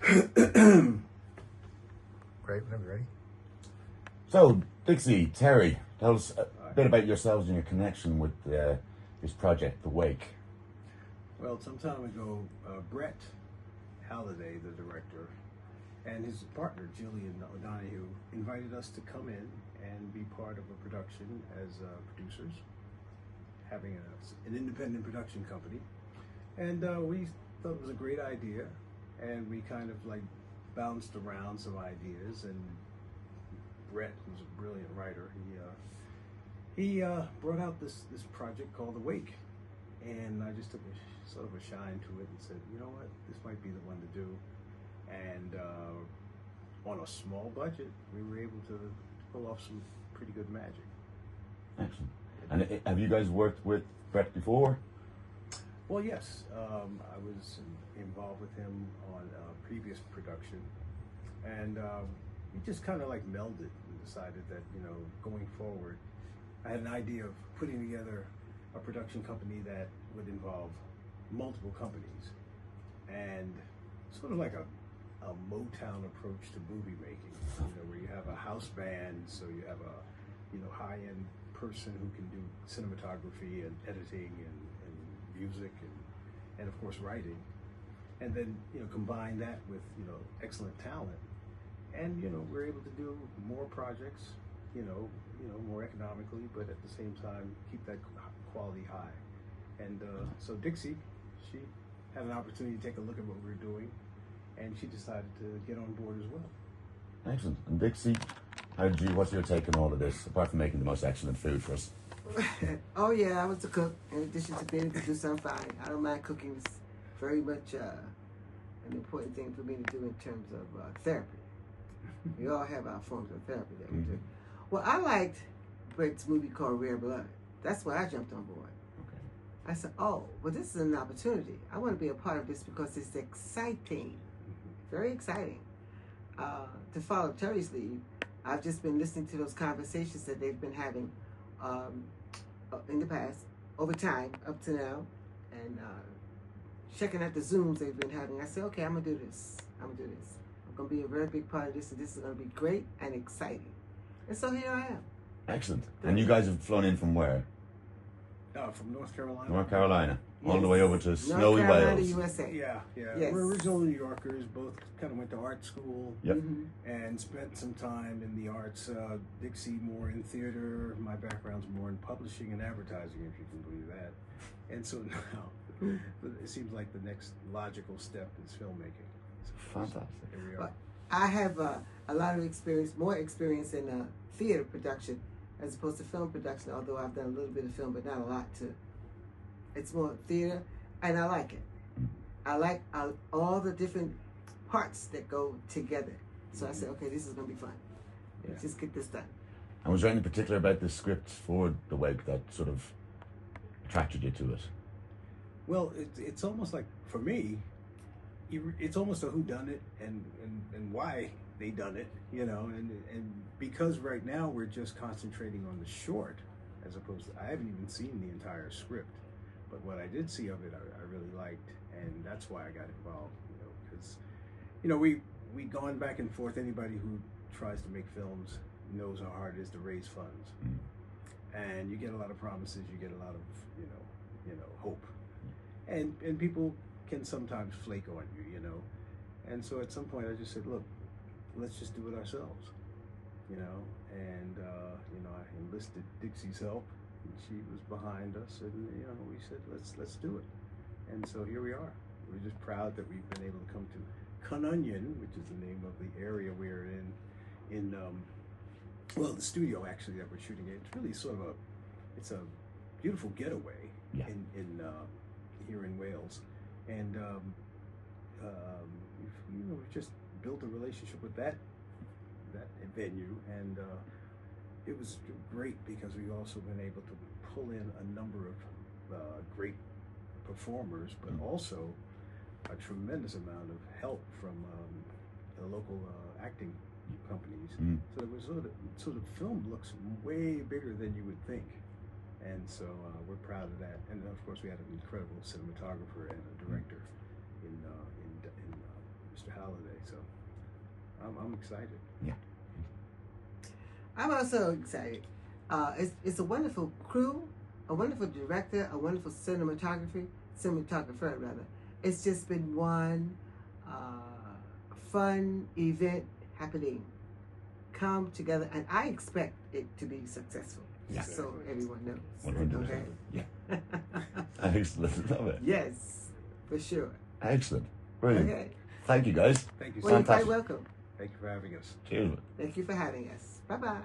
Great, whenever you're ready. So, Dixie, Terry, tell us a bit about yourselves and your connection with this project, The Wake. Well, some time ago, Brett Halliday, the director, and his partner, Jillian O'Donoghue, invited us to come in and be part of a production as producers, having an independent production company. And we thought it was a great idea, and we kind of like bounced around some ideas, and Brett, who's a brilliant writer, he brought out this project called The Wake, and I just took sort of a shine to it and said, you know what, this might be the one to do. And on a small budget, we were able to pull off some pretty good magic. Excellent. And have you guys worked with Brett before? Well, yes. I was involved with him on a previous production, and we just kind of like melded and decided that, you know, going forward, I had an idea of putting together a production company that would involve multiple companies, and sort of like a Motown approach to movie making, you know, where you have a house band, so you have a, you know, high-end person who can do cinematography and editing and music and of course writing, and then, you know, combine that with, you know, excellent talent, and, you know, we're able to do more projects, you know, more economically, but at the same time keep that quality high. And so Dixie, she had an opportunity to take a look at what we were doing, and she decided to get on board as well. Excellent. And Dixie, what's your take on all of this, apart from making the most excellent food for us? Oh yeah, I was a cook. In addition to being a producer, I'm fine. I don't mind cooking. It's very much an important thing for me to do in terms of therapy. We all have our forms of therapy that we do. Well, I liked Brett's movie called Rare Blood. That's why I jumped on board. Okay. I said, oh, well, this is an opportunity. I want to be a part of this because it's exciting, very exciting. To follow Terry's lead, I've just been listening to those conversations that they've been having in the past, over time, up to now, and checking out the Zooms they've been having. I said, okay, I'm going to do this. I'm going to be a very big part of this, and this is going to be great and exciting. And so here I am. Excellent. And you guys have flown in from where? From North Carolina. North Carolina. Yes. All the way over to snowy North Carolina, Wales. USA. Yeah. Yes. We're original New Yorkers, both kind of went to art school. Yep. And spent some time in the arts. Dixie more in theater. My background's more in publishing and advertising, if you can believe that. And so now it seems like the next logical step is filmmaking. So Fantastic. Here we are. Well, I have a lot of experience, more experience in theater production as opposed to film production, although I've done a little bit of film, but not a lot too. It's more theater, and I like it. I like all the different parts that go together. So I said, okay, this is going to be fun. Let's just get this done. And was there anything particular about the script for The Wake that sort of attracted you to it? Well, it's almost like, for me, it's almost a whodunit and why they done it, you know, and because right now we're just concentrating on the short, as opposed to, I haven't even seen the entire script, but what I did see of it, I really liked, and that's why I got involved, you know, because, you know, we gone back and forth. Anybody who tries to make films knows how hard it is to raise funds, and you get a lot of promises, you get a lot of, you know, hope, and people can sometimes flake on you, you know, and so at some point I just said, look, let's just do it ourselves, you know, and you know, I enlisted Dixie's help, and she was behind us, and you know, we said let's do it, and so here we are. We're just proud that we've been able to come to Conunion, which is the name of the area we're in well, the studio actually that we're shooting in. It's really sort of it's a beautiful getaway in here in Wales, and we've just built a relationship with that venue, and it was great because we've also been able to pull in a number of great performers, but also a tremendous amount of help from the local acting companies. So it was sort of film looks way bigger than you would think, and so we're proud of that. And of course, we had an incredible cinematographer and a director in Mr. holiday. So I'm excited. I'm also excited. It's a wonderful crew, a wonderful director, a wonderful cinematographer rather. It's just been one fun event happening, come together, and I expect it to be successful. Yeah. So everyone knows. 100%. Okay? Yeah. Excellent. Love it. Yes, for sure. Excellent. Brilliant. Okay. Thank you, guys. Thank you Well, so you're much. quite welcome. Thank you for having us. Cheers. Thank you for having us. Bye bye.